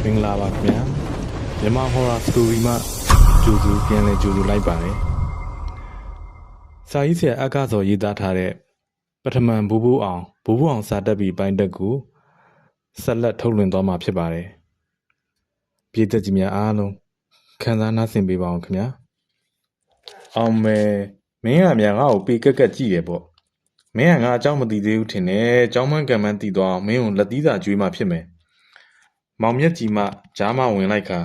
မင်္ဂလာပါခင်ဗျာမြန်မာဟော်ရာစတိုရီမှကြိုစုပြန်လဲကြိုစုလိုက်ပါတယ်စာရေးဆရာအက္ခစောရေးသားထားတဲ့ပထမန်ဘူဘူးအောင်စာတက်ပြီးပိုင်းတက်ကိုဆက်လက်ထုတ်လွှင့်သွားမှာဖြစ်ပါတယ်ပြည်သက်ကြီးများအားလုံးခံစားနားဆင်ပေးပါအောင်ခင်ဗျာအောင်မယ်မင်းကမြန်ငါ့ကိုပေကက်ကက်ကြည့်တယ်ပေါ့မင်းကငါအเจ้าမသိသေးဘူးထင်တယ်เจ้าမန်းကံမန်းတည်သွားအောင်မင်းကိုလက်သီးစာကျွေးမှဖြစ်မယ်မောင်မြက်ကြီးမှကြားမဝင်လိုက်ခါ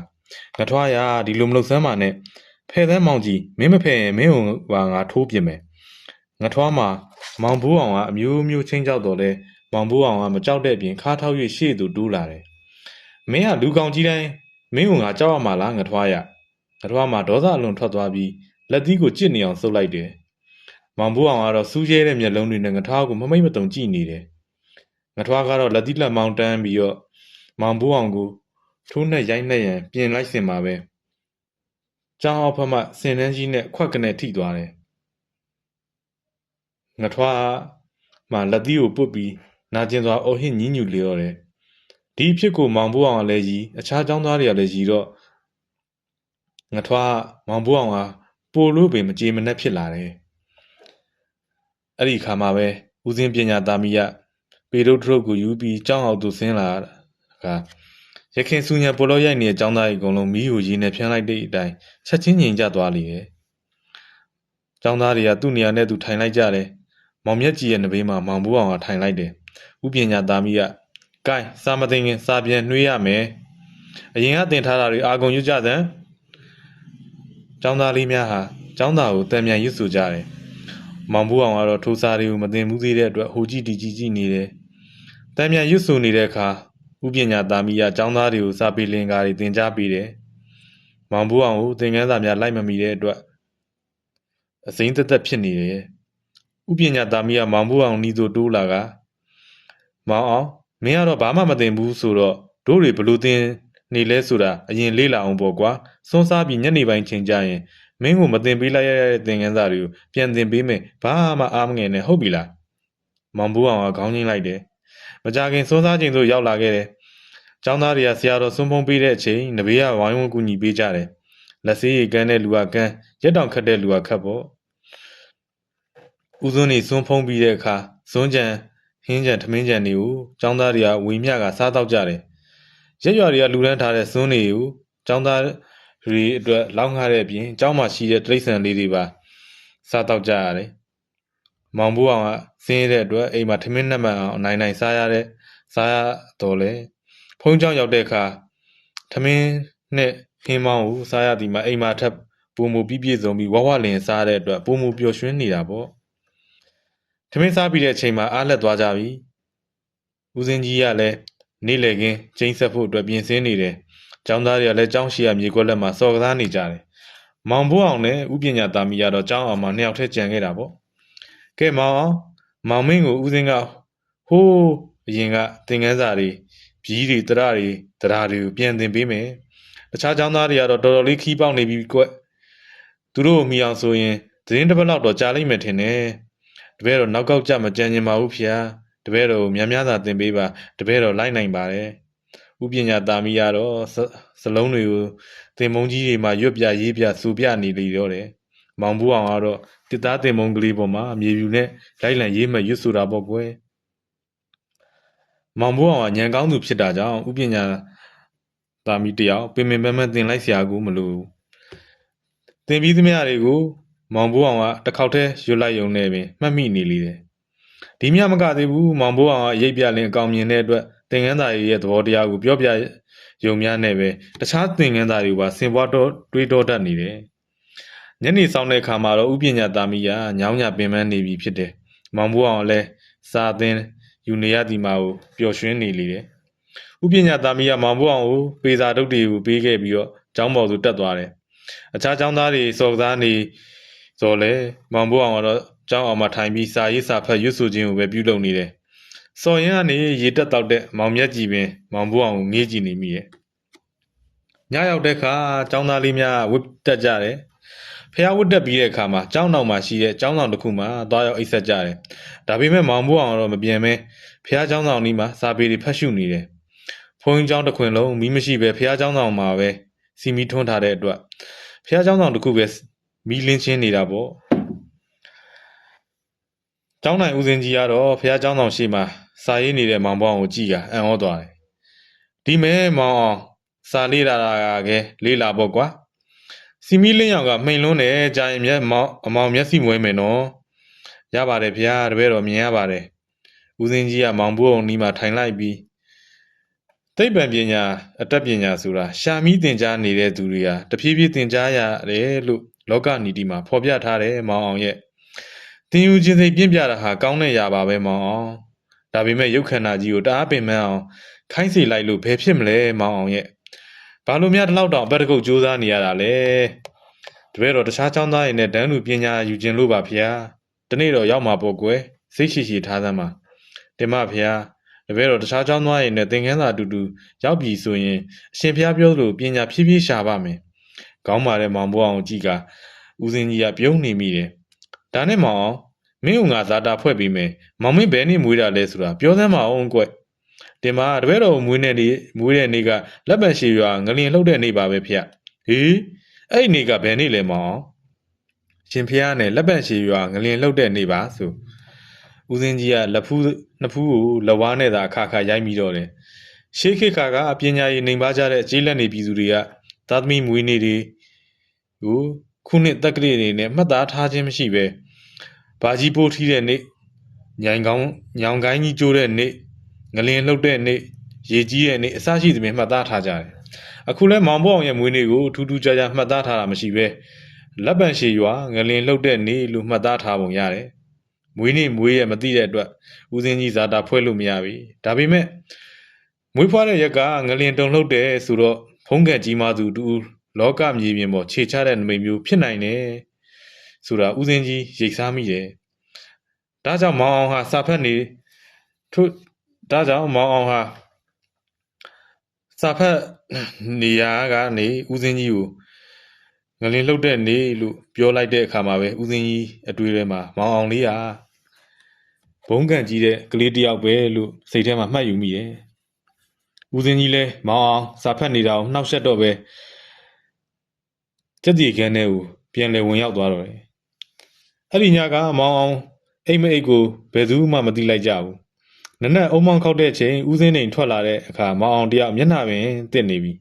ငထွားရဒီလိုမလုပ်စမ်းပါနဲ့ဖဲ့သမ်းမောင်ကြီးမင်းမဖဲ့ရင်မင်းကိုပါငါထိုးပြမယ်ငထွားမှာမောင်ဘိုးအောင်ကအမျိုးမျိုးချင်းကြောက်တော်လဲမောင်ဘိုးအောင်ကမကြောက်တဲ့အပြင်ခါထောက်၍ရှေ့သို့တိုးလာတယ်မင်းကလူကောင်ကြီးတိုင်းမင်းကိုငါကြောက်ရမှာလားငထွားရငထွားမှာဒေါသအလွန်ထွက်သွားပြီးလက်သီးကိုကြစ်နေအောင်ဆုပ်လိုက်တယ်မောင်ဘိုးအောင်ကတော့စူးရဲတဲ့မျက်လုံးတွေနဲ့ငထွားကိုမမိတ်မတုံကြည့်နေတယ်ငထွားကတော့လက်သီးလက်မောင်းတန်းပြီးတော့မောင်ဘိုးအောင်ကိုထိုးနဲ့ရိုက်နှက်ရန်ပြင်လိုက်စင်ပါပဲကျောင်းအောက်ဖက်မှစင်နှန်းကြီးနဲ့ခွက်ကနေထိသွားတယ်ငထွားမှလက်သီးကိုပုတ်ပြီးနာကျင်စွာအော်ဟစ်ညည်းညူလျော်တယ်ဒီအဖြစ်ကိုမောင်ဘိုးအောင်ကလည်းရီအခြားကျောင်းသားတွေကလည်းရီတော့ငထွားမောင်ဘိုးအောင်ကပိုလို့ပင်မကြေမနက်ဖြစ်လာတယ်အဲ့ဒီခါမှာပဲဦးစင်းပညာသားမိရပေတို့ထုပ်ကိုယူပြီးကျောင်းအောက်သို့ဆင်းလာကရခင်စူညံပေါ်လို့ရိုက်နေတဲ့ကျောင်းသားကြီးအကုန်လုံးမီးကိုရင်းနဲ့ဖျန်းလိုက်တဲ့အတိုင်းချက်ချင်းငြိမ်ကျသွားလေတယ်။ကျောင်းသားတွေကသူ့နေရာနဲ့သူထိုင်လိုက်ကြတယ်။မောင်မြတ်ကြီးရဲ့နဘေးမှာမောင်ဘိုးအောင်ကထိုင်လိုက်တယ်။ဥပညာသားမီးကဂိုင်းစာမသိငင်စာပြန်နှွေးရမယ်။အရင်ကတင်ထားတာတွေအာကုန်ရွတ်ကြစမ်း။ကျောင်းသားလေးများဟာကျောင်းသားကိုတန်မြန်ရွတ်ဆိုကြတယ်။မောင်ဘိုးအောင်ကတော့ထိုးစားတွေကိုမတင်ဘူးသေးတဲ့အတွက်ဟိုကြည့်ဒီကြည့်နေတယ်။တန်မြန်ရွတ်ဆိုနေတဲ့အခါဥပညာသားမီးကကျောင်းသားတွေကိုစာပေလင်္ကာတွေသင်ကြားပေးတယ်။မောင်ဘိုးအောင်ကိုသင်ခန်းစာများလိုက်မမီတဲ့အတွက်အစိမ့်သက်သက်ဖြစ်နေတယ်။ဥပညာသားမီးကမောင်ဘိုးအောင်နီးသို့တိုးလာကမောင်အောင်မင်းကတော့ဘာမှမသင်ဘူးဆိုတော့တို့တွေဘလို့သင်နေလဲဆိုတာအရင်လေ့လာအောင်ပေါ့ကွာ။စွန်းစားပြီးညနေပိုင်းချိန်ကြရင်မင်းကိုမသင်ပေးလိုက်ရတဲ့သင်ခန်းစာတွေကိုပြန်သင်ပေးမယ်ဘာမှအားမငယ်နဲ့ဟုတ်ပြီလား။မောင်ဘိုးအောင်ကခေါင်းငိမ့်လိုက်တယ်။မကြခင်စွန်းစားချိန်သို့ရောက်လာခဲ့တယ်။ကျောင်းသားတွေကဆရာတော်ဆွန်းဖုံးပေးတဲ့အချိန်နဘေးကဝိုင်းဝန်းကူညီပေးကြတယ်။လက်ဆေးရည်ကန်းတဲ့လူကကန်းရက်တောင်ခတ်တဲ့လူကခတ်ပေါ့။ဦးစွန်းနေဆွန်းဖုံးပြီးတဲ့အခါဇွန်းကြံဟင်းကြံထမင်းကြံတွေကိုကျောင်းသားတွေကဝေမျှကစားတော့ကြတယ်။ရက်ရွာတွေကလူတန်းထားတဲ့ဇွန်းတွေကိုကျောင်းသားတွေအတွက်လောင်းကားတဲ့အပြင်ကျောင်းမှာရှိတဲ့တိရစ္ဆာန်လေးတွေပါစားတော့ကြရတယ်။မောင်ဘိုးအောင်ကဆင်းရဲတဲ့အတွက်အိမ်မှာထမင်းနှက်မှန်အောင်အနိုင်စားရတော့လေဖုံးကြောင်ရောက်တဲ့အခါထမင်းနဲ့ဟင်းမောင်းကိုစားရသည်မှာအိမ်မှာထပ်ပုံမူပြည့်စုံပြီးဝဝလင်စားတဲ့အတွက်ပုံမူပျော်ရွှင်နေတာပေါ့ထမင်းစားပြီးတဲ့အချိန်မှာအားလက်သွားကြပြီဦးစင်းကြီးကလည်းနေ့လည်ခင်းကျင်းဆက်ဖို့အတွက်ပြင်ဆင်နေတယ်ကျောင်းသားတွေကလည်းကျောင်းရှိရမြေကွက်လက်မှာစော်ကစားနေကြတယ်မောင်ဘိုးအောင်နဲ့ဥပညာသားမီကတော့ကျောင်းအောင်မှာနှစ်ယောက်ထက်ကြံခဲ့တာပေါ့ကဲမောင်အောင်မောင်မင်းကိုဦးစင်းကဟိုးအရင်ကသင်ခန်းစာတွေကြီးတွေတရားတွေကိုပြန်သင်ပေးမယ်တခြားကျောင်းသားတွေကတော့တော်တော်လေးခီးပေါက်နေပြီကွသူတို့ကိုမိအောင်ဆိုရင်သတင်းတစ်ပတ်လောက်တော့ကြာလိမ့်မယ်ထင်တယ်တပည့်တော်နောက်ကောက်ကြမကြံကျင်ပါဘူးဖေ။တပည့်တော်များများသာသင်ပေးပါတပည့်တော်လိုက်နိုင်ပါတယ်ဥပညာသားမီးကတော့စလုံးတွေကိုသင်မုံကြီးတွေမှာရွတ်ပြရေးပြစူပြနေလေတော့တယ်မောင်ဘိုးအောင်ကတော့တစ်သားသင်မုံကလေးပေါ်မှာမြေပြူနဲ့လိုက်လံရေးမှရွတ်ဆိုတာပေါ့ကွယ်မောင်ဘိုးအောင်ကညံကောင်းသူဖြစ်တာကြောင့်ဥပညာသားမီးတယောက်ပင်ပင်ပန်းပန်းသင်လိုက်စရာကိုမလိုသင်ပြီးသမျှတွေကိုမောင်ဘိုးအောင်ကတစ်ခေါက်တည်းရွတ်လိုက်ရုံနဲ့ပင်မှတ်မိနေလေတယ်ဒီမြမကသေးဘူးမောင်ဘိုးအောင်ကရိပ်ပြလင်းအကောင်မြင်တဲ့အတွက်သင်ခန်းစာရဲ့သဘောတရားကိုပြောပြရုံများနဲ့ပဲတခြားသင်ခန်းစာတွေပါဆင်ပွားတော့တွေးတောတတ်နေတယ်ညနေဆောင်တဲ့အခါမှာတော့ဥပညာသားမီးကညောင်းညပင်ပန်းနေပြီဖြစ်တယ်မောင်ဘိုးအောင်လည်းစာသင်ယူနေရသည်မှာကိုပျော်ရွှင်နေလေတယ်ဥပညာသားမီးကမောင်ဘိုးအောင်ကိုပေစာတုတ်တွေကိုပေးခဲ့ပြီးတော့ကျောင်းပေါ်သို့တက်သွားတယ်အခြားကျောင်းသားတွေစော်ကစားနေဆိုလဲမောင်ဘိုးအောင်ကတော့ကျောင်းအောင်မှာထိုင်ပြီးစာရေးစာဖတ်ရွတ်ဆိုခြင်းကိုပဲပြုလုပ်နေတယ်စော်ရင်ကနေရေတက်တောက်တဲ့မောင်မြတ်ကြီးပင်မောင်ဘိုးအောင်ကိုငေးကြည့်နေမိရဲ့ညရောက်တဲ့အခါကျောင်းသားလေးများဝတ်တက်ကြတယ်ဖះဝတ်တက်ပြီးတဲ့အခါမှာကျောင်းနောက်မှာရှိတဲ့ကျောင်းဆောင်တစ်ခုမှာသွားရောက်အိပ်ဆက်ကြတယ်ဒါပေမဲ့မောင်ဘိုးအောင်တော့မပြန်မဲဖះကျောင်းဆောင်နီးမှာစာပေတွေဖတ်ရှုနေတယ်ဖ ုန်းကြီးကျောင်းတစ်ခွင်လုံးမီးမရှိပဲဖះเจ้าဆောင်မှာပဲစီမီထွန်းထားတဲ့အတွက်ဖះเจ้าဆောင်တစ်ခုပဲမီးလင်းချင်းနေတာပေါ့ကျောင်းနိုင်ဦးစင်းကြီးကတော့ဖះเจ้าဆောင်ရှိမှစာရေးနေတဲ့မောင်ဘောင်ကိုကြည့်ကအံ့ဩသွားတယ်ဒီမဲမောင်အောင်စာလေးလာကလေးလာပေါ့ကွာစီမီလင်းရောင်ကမှိန်လွန်းတယ်ကြာရင်မျက်မောင်အမောင်မျက်စိမွေးမယ်နော်ရပါတယ်ဖះတပည့်တော်မြင်ရပါတယ်ဦးစင်းကြီးကမောင်ဘိုးအောင်နီးမှထိုင်လိုက်ပြီးသိပ္ပံပညာအတတ်ပညာဆိုတာရှာမီးသင်ကြားနေတဲ့သူတွေကတဖြည်းဖြည်းသင်ကြားရတယ်လို့လောကနီတိမှာဖော်ပြထားတယ်မောင်အောင်ရဲ့သင်ယူခြင်းစိတ်ပြင့်ပြတာဟာကောင်းတဲ့ຢာပါပဲမောင်အောင်ဒါပေမဲ့ရုပ်ခန္ဓာကြီးကိုတအားပင်ပန်းအောင်ခိုင်းစေလိုက်လို့ဘယ်ဖြစ်မလဲမောင်အောင်ရဲ့ဘာလို့များဒီလောက်တောင်အပတ်တကုတ်ကြိုးစားနေရတာလဲတပည့်တော်တခြားចောင်းသားတွေနဲ့တန်းလူပညာယူခြင်းလို့ပါဗျာတနေ့တော့ရောက်မှာပေါ့ကွယ်စိတ်ရှိထားသမ်းပါတင်မဗျာတပည့်တော်တခြားចောင်းသားတွေနဲ့သင်ခန်းစာအတူတူရောက်ပြီဆိုရင်အရှင်ဘုရားပြောလို့ပညာဖြည်းဖြည်းရှာပါမယ်ခေါင်းမာတဲ့မောင်ဘိုးအောင်ကြည့်ကဦးစင်းကြီးကပြုံးနေမိတယ်ဒါနဲ့မောင်အောင်မင်းကငါဇာတာဖွဲ့ပြီးမယ်မောင်မင်းဘယ်နေ့မွေးတာလဲဆိုတာပြောစမ်းမအောင်ကွတင်မတပည့်တော်မွေးတဲ့နေ့ကလက်ပံရှည်ရွာငလျင်လှုပ်တဲ့နေ့ပါပဲဖေဟေးအဲ့နေ့ကဘယ်နေ့လဲမောင်အောင်ရှင်ဖျားနဲ့လက်ပံရှည်ရွာငလျင်လှုပ်တဲ့နေ့ပါဆိုဦးစင်းကြီးကလက်ဖူးနှစ်ဖူးကိုလက်ဝါးနဲ့သာအခါရိုက်မိတော့တယ်ရှေးခေတ်ကပညာရေးနှိမ်ပါကြတဲ့ကျေးလက်နေပြည်သူတွေကသာသမီမွေးနေ့တွေကိုခုနှစ်တက္ကရာတွေနဲ့မှတ်သားထားခြင်းမရှိပဲဘာကြီးပိုးထီးတဲ့နေ့ညောင်ကိုင်းကြီးကျိုးတဲ့နေ့ငလျင်လှုပ်တဲ့နေ့ရေကြီးတဲ့နေ့အစရှိသဖြင့်မှတ်သားထားကြတယ်အခုလဲမောင်ဘိုးအောင်ရဲ့မွေးနေ့ကိုထူးထူးခြားခြားမှတ်သားထားတာမရှိပဲလက်ပံရှည်ရွာငလျင်လှုပ်တဲ့နေ့လို့မှတ်သားထားပုံရတယ်မွေးနေ့မွေးရမသိတဲ့အတွက်ဦးစင်းကြီးဇာတာဖွဲ့လို့မရပြီဒါပေမဲ့မွေးဖွားတဲ့ရက်ကငလျင်တုံလှုပ်တယ်ဆိုတော့ဖုံးကန်ကြီးမားသူတူလောကမြေပြင်ပေါ်ခြေချတဲ့နမိတ်မျိုးဖြစ်နိုင်တယ်ဆိုတာဦးစင်းကြီးရိပ်စားမိတယ်ဒါကြောင့်မောင်အောင်ဟာစာဖတ်နေဒါကြောင့်မောင်အောင်ဟာစာဖတ်နေရာကနေဦးစင်းကြီးကိုငလျင်လှုပ်တဲ့နေ့လို့ပြောလိုက်တဲ့အခါမှာပဲဦးစင်းကြီးအတွေ့ထဲမှာမောင်အောင်လေးဟာဘုံကန်ကြီးတဲ့ကလေးတယောက်ပဲလို့စိတ်ထဲမှာမှတ်ယူမိတယ်ဦးစင်းကြီးလဲမောင်အောင်စာဖတ်နေတာကိုနှောက်ယှက်တော့ပဲစက်တီခန်းထဲကိုပြန်လည်ဝင်ရောက်သွားတော့တယ်အဲ့ဒီညကမောင်အောင်အိမ်မအိတ်ကိုဘယ်သူမှမသိလိုက်ကြဘူးနနက်အုံမောင်းခောက်တဲ့ချိန်ဦးစင်းနေထွက်လာတဲ့အခါမောင်အောင်တယောက်မျက်နှာပင်တစ်နေပြီ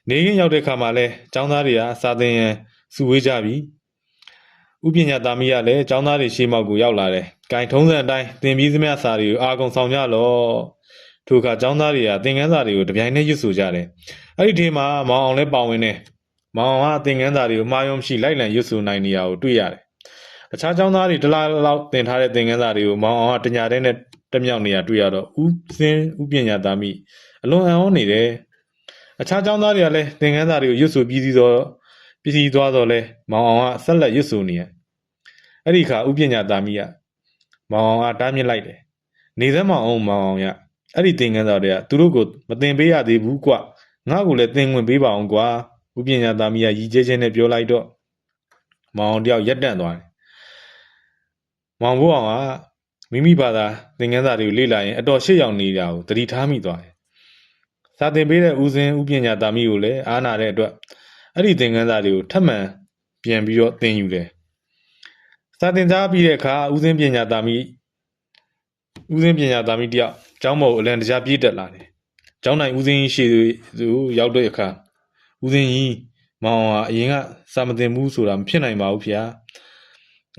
နေခင်းရောက်တဲ့အခါမှာလဲចောင်းသားတွေကစာသင်ရန်စုဝေးကြပြီဥပညာသားမီးကလည်းចောင်းသားတွေရှေ့မောက်ကိုရောက်လာတယ်။ဂိုင်ထုံးစံအတိုင်းသင်ပြီးသမျှစာတွေကိုအာကုံဆောင်ကြလော့။ထိုအခါចောင်းသားတွေကသင်ခန်းစာတွေကိုတပြိုင်တည်းရွတ်ဆိုကြတယ်။အဲ့ဒီထဲမှာမောင်အောင်လည်းပါဝင်တယ်။မောင်အောင်ကသင်ခန်းစာတွေကိုမှားယွင်းမရှိလိုက်လံရွတ်ဆိုနိုင်နေရကိုတွေ့ရတယ်။အခြားចောင်းသားတွေတလားလောက်သင်ထားတဲ့သင်ခန်းစာတွေကိုမောင်အောင်ကတညာတဲ့နဲ့တမြောက်နေရတွေ့ရတော့ဥပညာသားမီးအလွန်အံ့ဩနေတယ်။အခြားចောင်းသားတွေကလည်းသင်ခန်းစာတွေကိုရွတ်ဆိုပြီးစီသွားတော့လဲမောင်အောင်ကဆက်လက်ရွတ်ဆိုနေရအဲ့ဒီခါဥပညာသားမီးကမောင်အောင်ကတားမြစ်လိုက်တယ်နေစမ်းမောင်အောင်ရအဲ့ဒီသင်ခန်းစာတွေကသူတို့ကိုမသင်ပေးရသေးဘူးကွငါ့ကိုလည်းသင်ဝင်ပေးပါအောင်ကွာဥပညာသားမီးကရည်ကျဲခြင်းနဲ့ပြောလိုက်တော့မောင်အောင်တယောက်ရက်တန့်သွားတယ်မောင်ဘိုးအောင်ကမိမိဘာသာသင်ခန်းစာတွေကိုလေ့လာရင်အတော်ရှေ့ရောက်နေတာကိုသတိထားမိသွားတယ်စာသင်ပေးတဲ့ဦးစင်းဥပညာသားမီးကိုလည်းအားနာတဲ့အတွက်အဲ့ဒီသင်ခန်းစာတွေကိုထပ်မံပြန်ပြီးတော့သင်ယူတယ်စာသင်ကြားပြီးတဲ့အခါဦးစင်းပညာသားမီးတယောက်ကျောင်းပေါ်အလံတကြားပြေးတက်လာတယ်ကျောင်းနိုင်ဦးစင်းရှေ့သူရောက်တဲ့အခါဦးစင်းကြီးမောင်ဟာအရင်ကစာမသင်ဘူးဆိုတာမဖြစ်နိုင်ပါဘူးဗျာ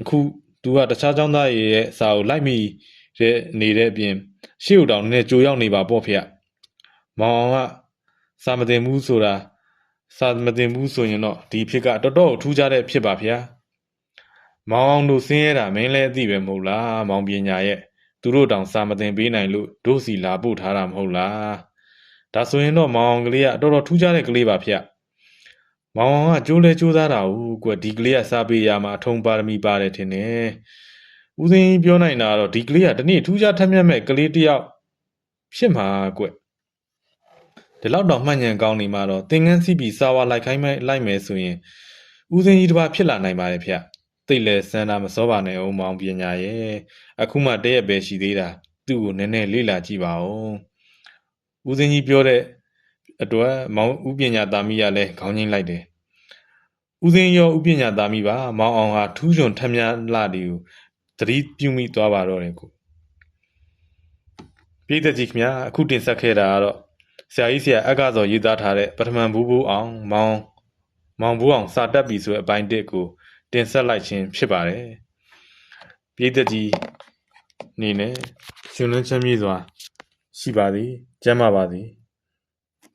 အခုသူကတခြားကျောင်းသားရဲ့စာကိုလိုက်မိတဲ့နေတဲ့အပြင်ရှေ့ဦးတောင်နဲ့ကြိုရောက်နေပါပေါ့ဗျာမောင်ကစာမသင်ဘူးဆိုရင်တော့ဒီဖြစ်ကတော်တော်ထူးခြားတဲ့ဖြစ်ပါဗျာမောင်အောင်တို့ဆင်းရဲတာမင်းလည်းအသိပဲမဟုတ်လားမောင်ပညာရဲ့သူတို့တောင်စာမသင်ပေးနိုင်လို့တို့စီလာပို့ထားတာမဟုတ်လားဒါဆိုရင်တော့မောင်အောင်ကလေးကတော်တော်ထူးခြားတဲ့ကလေးပါဗျမောင်အောင်ကကြိုးစားတာဟုတ်ကွဒီကလေးကစာပေရမှာအထုံပါရမီပါတယ်ထင်တယ်ဦးစင်းပြောနိုင်တာတော့ဒီကလေးကဒီနေ့ထူးခြားထက်မြက်မဲ့ကလေးတယောက်ဖြစ်မှာကွဒီလောက်တော့မှတ်ဉဏ်ကောင်းနေမှာတော့သင်ငန်းစီးပြီးစာဝါလိုက်မယ်ဆိုရင်ဦးစင်းကြီးတစ်ပါးဖြစ်လာနိုင်ပါတယ်ဗျသိလဲစမ်းတာမစောပါနဲ့အောင်မောင်ပညာရဲ့အခုမှတရက်ပဲရှိသေးတာသူ့ကိုနည်းနည်းလေ့လာကြည့်ပါဦး ဦးစင်းကြီးပြောတဲ့အတွက်မောင်ဥပညာသားမိကလည်းခေါင်းငိမ့်လိုက်တယ်ဦးစင်းရောဥပညာသားမိပါမောင်အောင်ဟာထူးချွန်ထက်မြက်လှတွေကိုသတိပြုမိသွားပါတော့တယ်ကိုပြည်သက်ကြီးခင်ဗျာအခုတင်ဆက်ခဲ့တာကတော့ဆရာကြီးဆရာအက္ခစောရေးသားထားတဲ့ပထမန်ဘူးဘူးအောင်မောင်ဘူးအောင်စာတက်ပြီဆိုတဲ့အပိုင်း1ကိုတင်ဆက်လိုက်ခြင်းဖြစ်ပါတယ်ပြည်သက်ကြီးနေနဲ့ရှင်လန်းချမ်းမြေ့စွာရှိပါသည်ကျမ်းပါပါသည်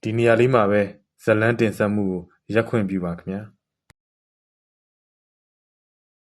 ဒီနေရာလေးမှာပဲဇလန်းတင်ဆက်မှုကိုရက်ခွင့်ပြုပါခင်ဗျာ